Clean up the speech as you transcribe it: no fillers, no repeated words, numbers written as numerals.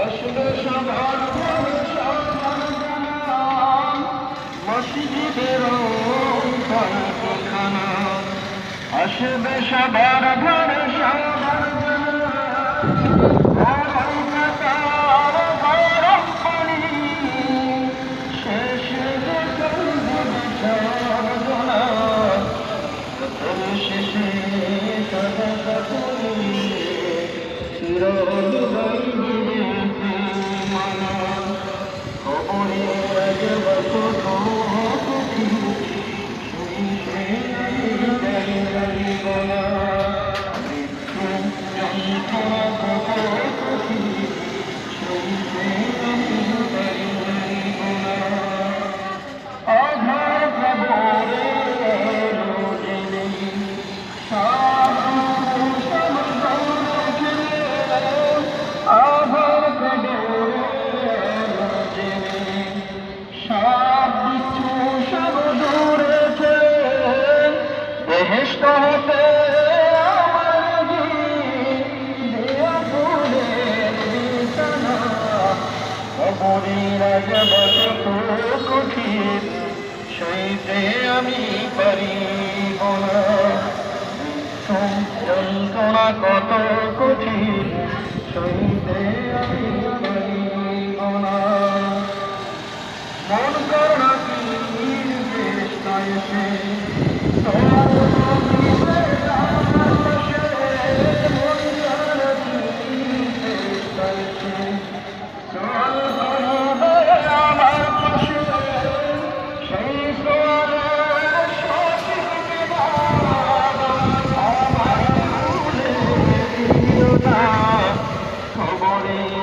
আসবে সবার মসজিদের খানা, আসবে সবার ঘরে সবার শেষে বেহেশত হতে কবরের আযাব কত কঠিন সইতে আমি পারিব না, যন্ত্রণা কত কঠিন সইতে আমি পারিব না। মন করোনা কি চেষ্টায় সে খবরে